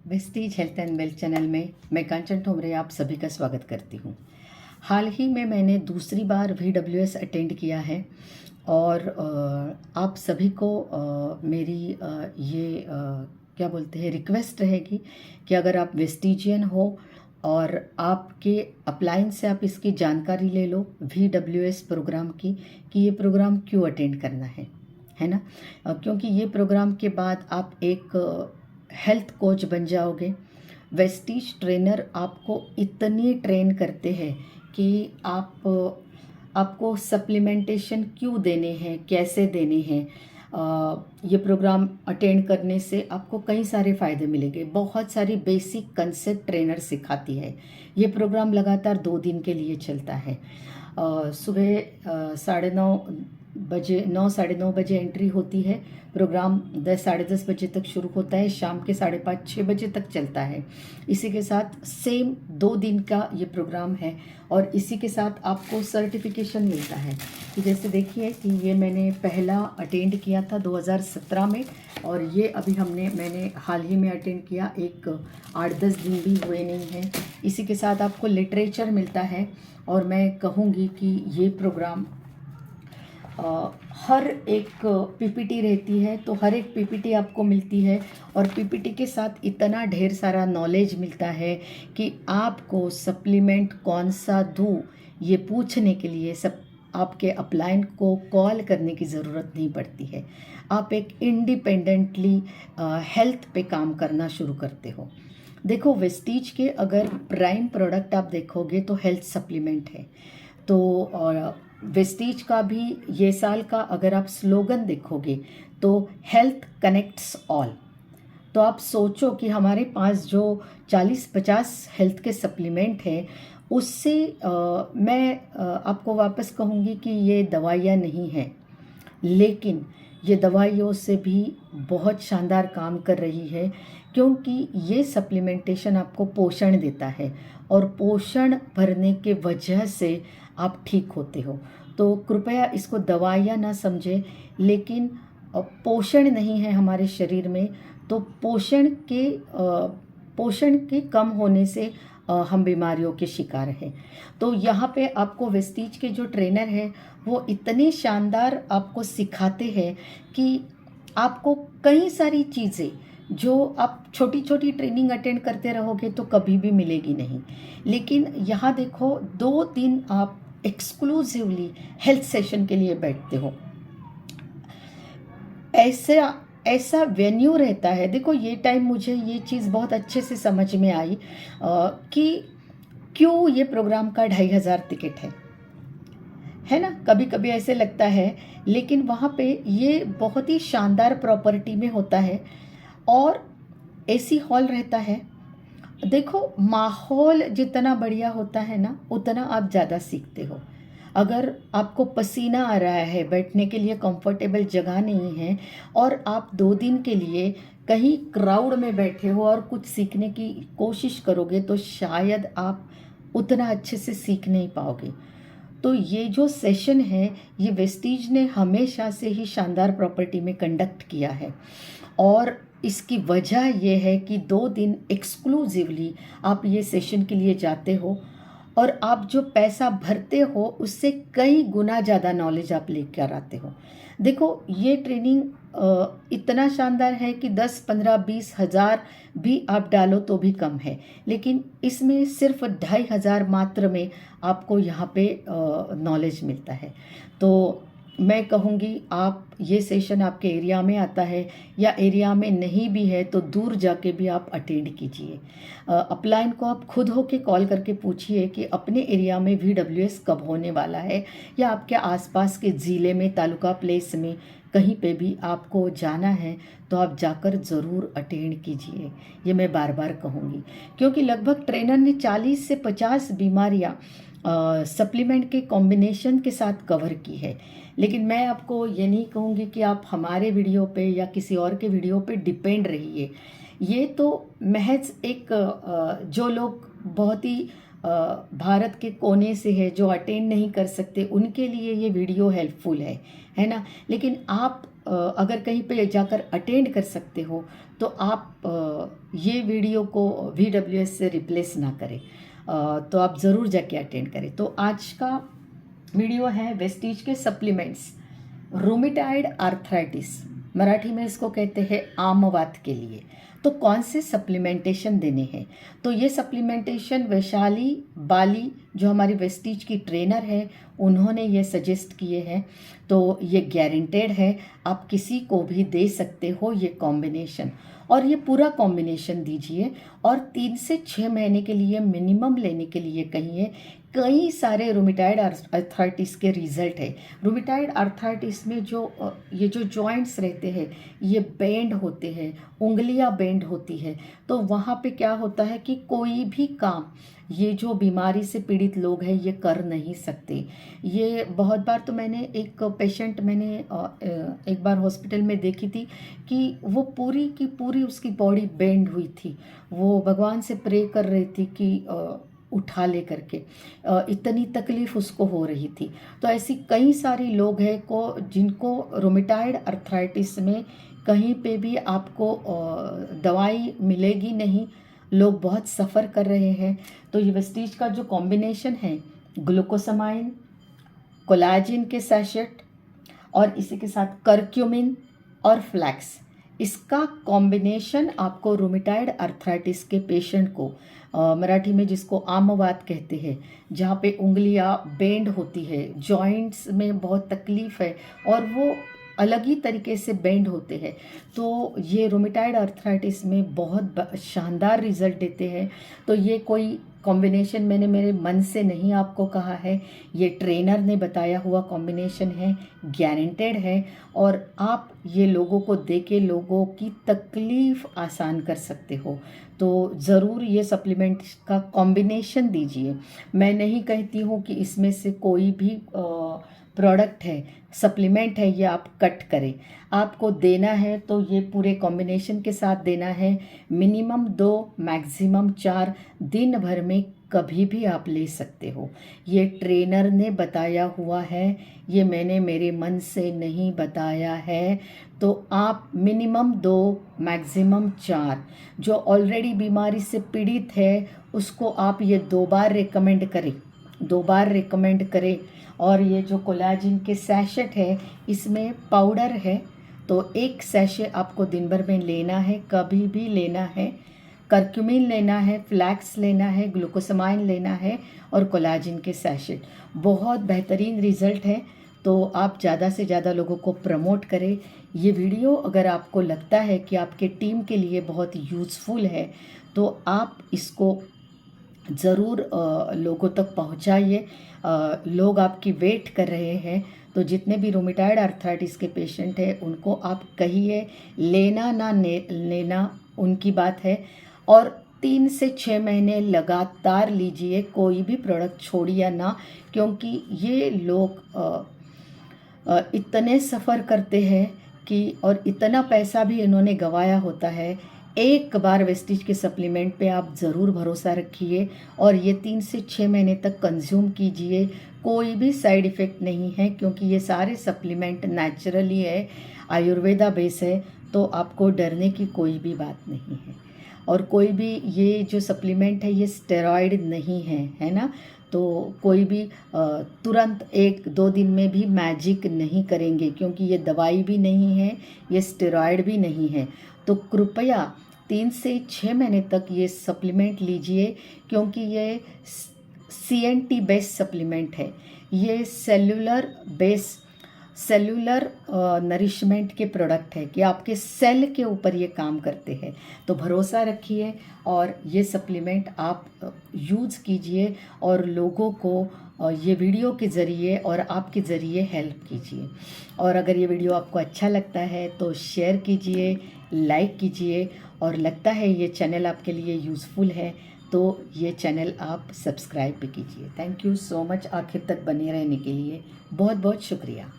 Vestige health and wealth channel में मैं कांचन ठोमरे आप सभी का स्वागत करती हूँ। हाल ही में मैंने दूसरी बार VWS अटेंड किया है और आप सभी को मेरी क्या बोलते हैं रिक्वेस्ट रहेगी कि अगर आप वेस्टीजियन हो और आपके अपलाइन से आप इसकी जानकारी ले लो VWS प्रोग्राम की कि ये प्रोग्राम क्यों अटेंड करना है ना। क्योंकि ये प्रोग्राम के बाद आप एक हेल्थ कोच बन जाओगे। वेस्टीज ट्रेनर आपको इतनी ट्रेन करते हैं कि आपको सप्लीमेंटेशन क्यों देने हैं, कैसे देने हैं। ये प्रोग्राम अटेंड करने से आपको कई सारे फ़ायदे मिलेंगे। बहुत सारी बेसिक कंसेप्ट ट्रेनर सिखाती है। ये प्रोग्राम लगातार 2 दिन के लिए चलता है। सुबह 9:30 साढ़े 9 बजे एंट्री होती है। प्रोग्राम 10 साढ़े 10 बजे तक शुरू होता है, शाम के 5:30 6 बजे तक चलता है। इसी के साथ सेम 2 दिन का ये प्रोग्राम है और इसी के साथ आपको सर्टिफिकेशन मिलता है कि जैसे देखिए कि ये मैंने पहला अटेंड किया था 2017 में और ये अभी मैंने हाल ही में अटेंड किया, एक 8-10 दिन भी हुए नहीं हैं। इसी के साथ आपको लिटरेचर मिलता है और मैं कहूँगी कि ये प्रोग्राम हर एक पीपीटी रहती है तो हर एक पीपीटी आपको मिलती है और पीपीटी के साथ इतना ढेर सारा नॉलेज मिलता है कि आपको सप्लीमेंट कौन सा दूँ ये पूछने के लिए आपके अपलाइन को कॉल करने की ज़रूरत नहीं पड़ती है। आप एक इंडिपेंडेंटली हेल्थ पे काम करना शुरू करते हो। देखो, वेस्टीज के अगर प्राइम प्रोडक्ट आप देखोगे तो हेल्थ सप्लीमेंट है। तो वेस्टीज का भी ये साल का अगर आप स्लोगन देखोगे तो हेल्थ कनेक्ट्स ऑल। तो आप सोचो कि हमारे पास जो 40-50 हेल्थ के सप्लीमेंट हैं उससे मैं आपको वापस कहूँगी कि ये दवाइयाँ नहीं हैं, लेकिन ये दवाइयों से भी बहुत शानदार काम कर रही है क्योंकि ये सप्लीमेंटेशन आपको पोषण देता है और पोषण भरने के वजह से आप ठीक होते हो। तो कृपया इसको दवाइयाँ ना समझें, लेकिन पोषण नहीं है हमारे शरीर में तो पोषण के कम होने से हम बीमारियों के शिकार हैं। तो यहाँ पे आपको वेस्टीज के जो ट्रेनर हैं वो इतने शानदार आपको सिखाते हैं कि आपको कई सारी चीज़ें जो आप छोटी छोटी ट्रेनिंग अटेंड करते रहोगे तो कभी भी मिलेगी नहीं, लेकिन यहाँ देखो 2 दिन आप एक्सक्लूसिवली हेल्थ सेशन के लिए बैठते हो। ऐसा वेन्यू रहता है। देखो, ये टाइम मुझे ये चीज़ बहुत अच्छे से समझ में आई कि क्यों ये प्रोग्राम का 2500 टिकट है ना। कभी कभी ऐसे लगता है, लेकिन वहाँ पे ये बहुत ही शानदार प्रॉपर्टी में होता है और एसी हॉल रहता है। देखो, माहौल जितना बढ़िया होता है ना उतना आप ज़्यादा सीखते हो। अगर आपको पसीना आ रहा है, बैठने के लिए कंफर्टेबल जगह नहीं है और आप 2 दिन के लिए कहीं क्राउड में बैठे हो और कुछ सीखने की कोशिश करोगे तो शायद आप उतना अच्छे से सीख नहीं पाओगे। तो ये जो सेशन है ये वेस्टीज ने हमेशा से ही शानदार प्रॉपर्टी में कंडक्ट किया है और इसकी वजह यह है कि 2 दिन एक्सक्लूसिवली आप ये सेशन के लिए जाते हो और आप जो पैसा भरते हो उससे कई गुना ज़्यादा नॉलेज आप लेकर आते हो। देखो, ये ट्रेनिंग इतना शानदार है कि 10-15-20 हज़ार भी आप डालो तो भी कम है, लेकिन इसमें सिर्फ 2500 मात्र में आपको यहाँ पे नॉलेज मिलता है। तो मैं कहूँगी आप ये सेशन आपके एरिया में आता है या एरिया में नहीं भी है तो दूर जाके भी आप अटेंड कीजिए। अपलाइन को आप खुद होके कॉल करके पूछिए कि अपने एरिया में VWS कब होने वाला है या आपके आसपास के ज़िले में, तालुका प्लेस में कहीं पे भी आपको जाना है तो आप जाकर ज़रूर अटेंड कीजिए। ये मैं बार बार कहूँगी क्योंकि लगभग ट्रेनर ने 40 से 50 बीमारियाँ सप्लीमेंट के कॉम्बिनेशन के साथ कवर की है। लेकिन मैं आपको ये नहीं कहूँगी कि आप हमारे वीडियो पे या किसी और के वीडियो पे डिपेंड रहिए। ये तो महज एक जो लोग बहुत ही भारत के कोने से है, जो अटेंड नहीं कर सकते, उनके लिए ये वीडियो हेल्पफुल है ना। लेकिन आप अगर कहीं पे जाकर अटेंड कर सकते हो तो आप ये वीडियो को VWS से रिप्लेस ना करे, तो आप ज़रूर जाके अटेंड करें। तो आज का वीडियो है वेस्टीज के सप्लीमेंट्स, रूमेटॉइड आर्थराइटिस, मराठी में इसको कहते हैं आमवात के लिए। तो कौन से सप्लीमेंटेशन देने हैं? तो ये सप्लीमेंटेशन वैशाली बाली जो हमारी वेस्टीज की ट्रेनर है उन्होंने ये सजेस्ट किए हैं। तो ये गारंटेड है, आप किसी को भी दे सकते हो ये कॉम्बिनेशन, और ये पूरा कॉम्बिनेशन दीजिए और 3 से 6 महीने के लिए मिनिमम लेने के लिए कहिए। कई सारे रूमेटॉइड आर्थराइटिस के रिजल्ट है। रूमेटॉइड आर्थराइटिस में ये जो जॉइंट्स रहते हैं ये बेंड होते हैं, उंगलियां बेंड होती है। तो वहाँ पे क्या होता है कि कोई भी काम ये जो बीमारी से पीड़ित लोग हैं ये कर नहीं सकते। ये बहुत बार तो मैंने एक पेशेंट एक बार हॉस्पिटल में देखी थी कि वो पूरी की पूरी उसकी बॉडी बेंड हुई थी। वो भगवान से प्रे कर रही थी कि उठा ले करके, इतनी तकलीफ़ उसको हो रही थी। तो ऐसी कई सारे लोग हैं जिनको रूमेटॉइड आर्थराइटिस में कहीं पे भी आपको दवाई मिलेगी नहीं, लोग बहुत सफ़र कर रहे हैं। तो ये वेस्टीज का जो कॉम्बिनेशन है, ग्लूकोसामाइन, कोलाजिन के सैशेट और इसी के साथ करक्यूमिन और फ्लैक्स, इसका कॉम्बिनेशन आपको रूमेटॉइड आर्थराइटिस के पेशेंट को, मराठी में जिसको आमवात कहते हैं, जहाँ पे उंगलियां बेंड होती है, जॉइंट्स में बहुत तकलीफ़ है और वो अलग ही तरीके से बेंड होते हैं, तो ये रूमेटॉइड आर्थराइटिस में बहुत शानदार रिजल्ट देते हैं। तो ये कोई कॉम्बिनेशन मैंने मेरे मन से नहीं आपको कहा है, ये ट्रेनर ने बताया हुआ कॉम्बिनेशन है, गारंटेड है, और आप ये लोगों को दे के लोगों की तकलीफ़ आसान कर सकते हो। तो ज़रूर ये सप्लीमेंट का कॉम्बिनेशन दीजिए। मैं नहीं कहती हूँ कि इसमें से कोई भी प्रोडक्ट है, सप्लीमेंट है, ये आप कट करें। आपको देना है तो ये पूरे कॉम्बिनेशन के साथ देना है। मिनिमम 2 मैक्सिमम 4 दिन भर में कभी भी आप ले सकते हो। ये ट्रेनर ने बताया हुआ है, ये मैंने मेरे मन से नहीं बताया है। तो आप मिनिमम 2 मैक्सिमम 4, जो ऑलरेडी बीमारी से पीड़ित है उसको आप ये 2 बार रिकमेंड करें। और ये जो कोलाजिन के सैशेट है इसमें पाउडर है, तो 1 सैशे आपको दिन भर में लेना है, कभी भी लेना है। करक्यूमिन लेना है, फ्लैक्स लेना है, ग्लूकोसामाइन लेना है और कोलाजिन के सैशेट। बहुत बेहतरीन रिजल्ट है, तो आप ज़्यादा से ज़्यादा लोगों को प्रमोट करें। ये वीडियो अगर आपको लगता है कि आपके टीम के लिए बहुत यूज़फुल है तो आप इसको ज़रूर लोगों तक पहुंचाइए। लोग आपकी वेट कर रहे हैं। तो जितने भी रूमेटॉइड आर्थराइटिस के पेशेंट हैं उनको आप कहिए, लेना ना लेना उनकी बात है, और 3 से 6 महीने लगातार लीजिए, कोई भी प्रोडक्ट छोड़िए ना, क्योंकि ये लोग इतने सफ़र करते हैं कि, और इतना पैसा भी इन्होंने गंवाया होता है। एक बार वेस्टीज के सप्लीमेंट पे आप ज़रूर भरोसा रखिए और ये 3 से 6 महीने तक कंज्यूम कीजिए। कोई भी साइड इफ़ेक्ट नहीं है, क्योंकि ये सारे सप्लीमेंट नेचुरली है, आयुर्वेदा बेस है, तो आपको डरने की कोई भी बात नहीं है। और कोई भी ये जो सप्लीमेंट है ये स्टेरॉइड नहीं है ना, तो कोई भी तुरंत 1-2 दिन में भी मैजिक नहीं करेंगे, क्योंकि ये दवाई भी नहीं है, ये स्टेरॉइड भी नहीं है। तो कृपया 3 से 6 महीने तक ये सप्लीमेंट लीजिए, क्योंकि ये CNT बेस्ड सप्लीमेंट है। ये सेल्यूलर नरिशमेंट के प्रोडक्ट है कि आपके सेल के ऊपर ये काम करते हैं। तो भरोसा रखिए और ये सप्लीमेंट आप यूज़ कीजिए और लोगों को ये वीडियो के ज़रिए और आपके ज़रिए हेल्प कीजिए। और अगर ये वीडियो आपको अच्छा लगता है तो शेयर कीजिए, लाइक कीजिए, और लगता है ये चैनल आपके लिए यूज़फुल है तो ये चैनल आप सब्सक्राइब भी कीजिए। थैंक यू सो मच आखिर तक बने रहने के लिए, बहुत बहुत शुक्रिया।